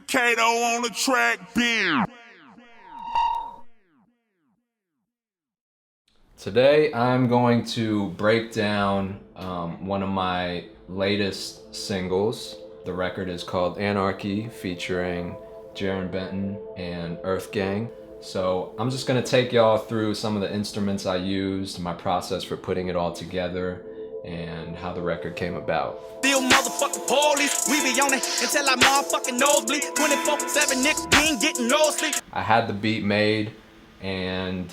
Kato on the track, beer. Today I'm going to break down one of my latest singles. The record is called Anarchy, featuring Jarren Benton and EarthGang. So I'm just gonna take y'all through some of the instruments I used, my process for putting it all together, and how the record came about. Still motherfucking police, we be on it until I motherfucking nosebleed. 24/7 niggas, we ain't getting no sleep. I had the beat made, and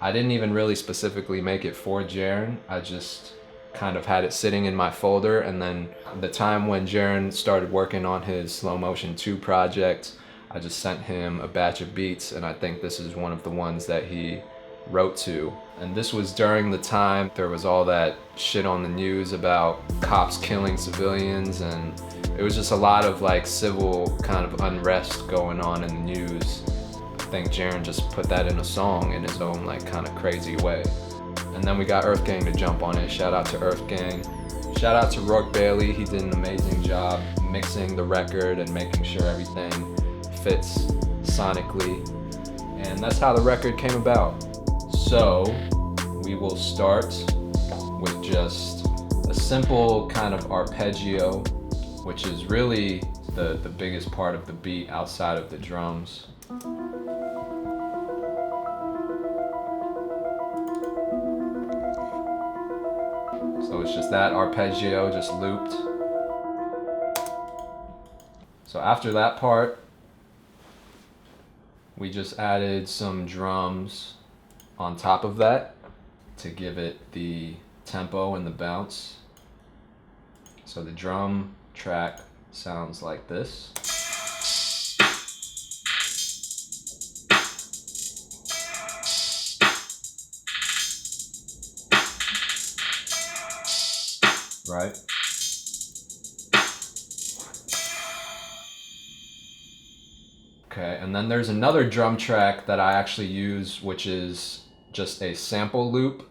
I didn't even really specifically make it for Jarren. I just kind of had it sitting in my folder, and then the time when Jarren started working on his Slow Motion 2 project, I just sent him a batch of beats, and I think this is one of the ones that he wrote to. And this was during the time there was all that shit on the news about cops killing civilians, and it was just a lot of like civil kind of unrest going on in the news. I think Jarren just put that in a song in his own like kind of crazy way. And then we got EarthGang to jump on it. Shout out to EarthGang. Shout out to Rourke Bailey. He did an amazing job mixing the record and making sure everything fits sonically. And that's how the record came about. So we will start with just a simple kind of arpeggio, which is really the biggest part of the beat outside of the drums. So it's just that arpeggio just looped. So after that part, we just added some drums on top of that to give it the tempo and the bounce. So the drum track sounds like this. Right? Okay, and then there's another drum track that I actually use, which is just a sample loop.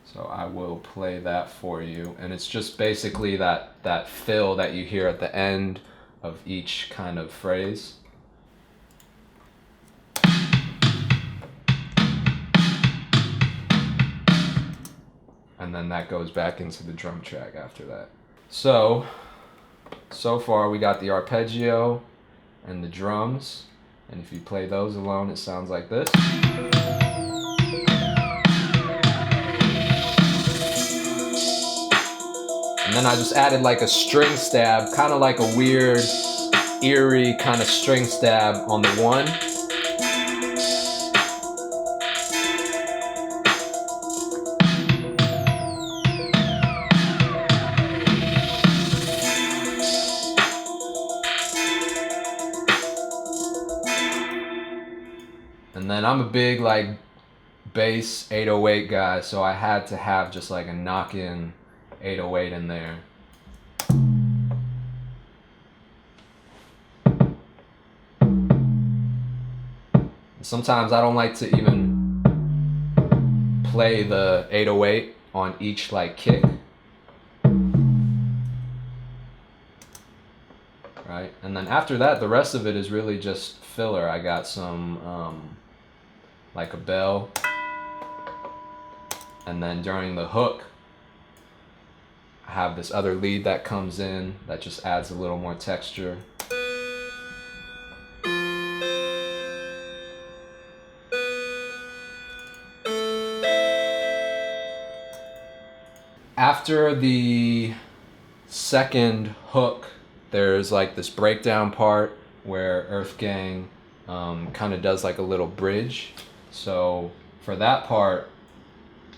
So I will play that for you. And it's just basically that fill that you hear at the end of each kind of phrase. And then that goes back into the drum track after that. So far we got the arpeggio and the drums. And if you play those alone, it sounds like this. And then I just added like a string stab, kind of like a weird, eerie kind of string stab on the one. And then I'm a big like bass 808 guy, so I had to have just like a knock-in 808 in there. Sometimes I don't like to even play the 808 on each like kick. Right? And then after that, the rest of it is really just filler. I got some like a bell. And then during the hook, I have this other lead that comes in that just adds a little more texture. After the second hook, there's like this breakdown part where EarthGang kind of does like a little bridge. So for that part,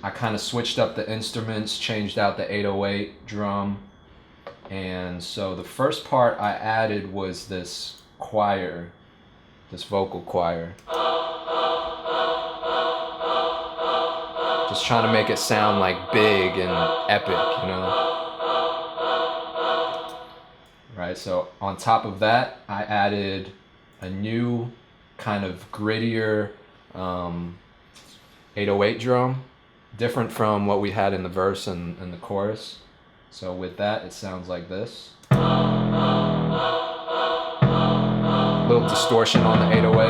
I kind of switched up the instruments, changed out the 808 drum. And so the first part I added was this choir, this vocal choir. Just trying to make it sound like big and epic, you know? Right, so on top of that, I added a new kind of grittier 808 drum, different from what we had in the verse and the chorus. So with that, it sounds like this. little distortion on the 808.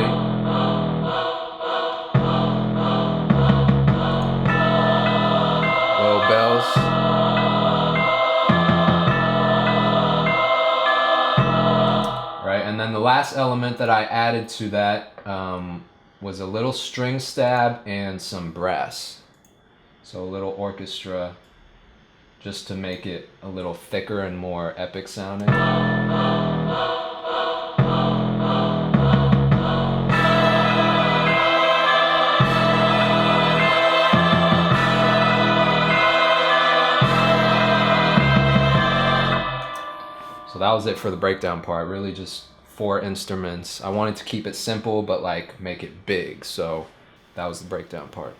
Little bells. Right, and then the last element that I added to that was a little string stab and some brass. So a little orchestra, just to make it a little thicker and more epic sounding. So that was it for the breakdown part. Really just 4 instruments. I wanted to keep it simple, but like make it big. So that was the breakdown part.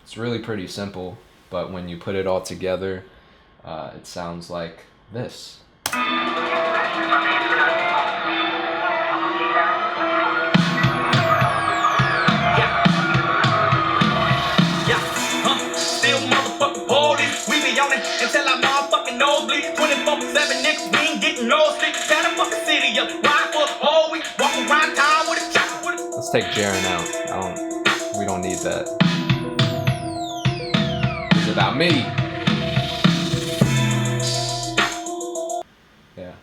It's really pretty simple, but when you put it all together, it sounds like this. Still motherfucking police. We be on it until our motherfucking nosebleed. 24/7 niggas, we ain't getting no sleep. Tear the fucking city up. Ride for the whole week. Walk around town with a chopper with a... Let's take Jarren out. We don't need that. It's about me. Yeah.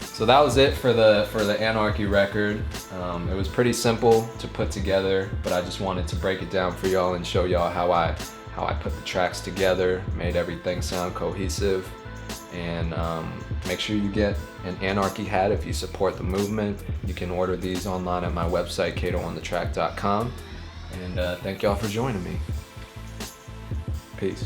So that was it for the Anarchy record. It was pretty simple to put together, but I just wanted to break it down for y'all and show y'all how I put the tracks together, made everything sound cohesive. And make sure you get an Anarchy hat if you support the movement. You can order these online at my website, KatoOnTheTrack.com. And thank y'all for joining me. Peace.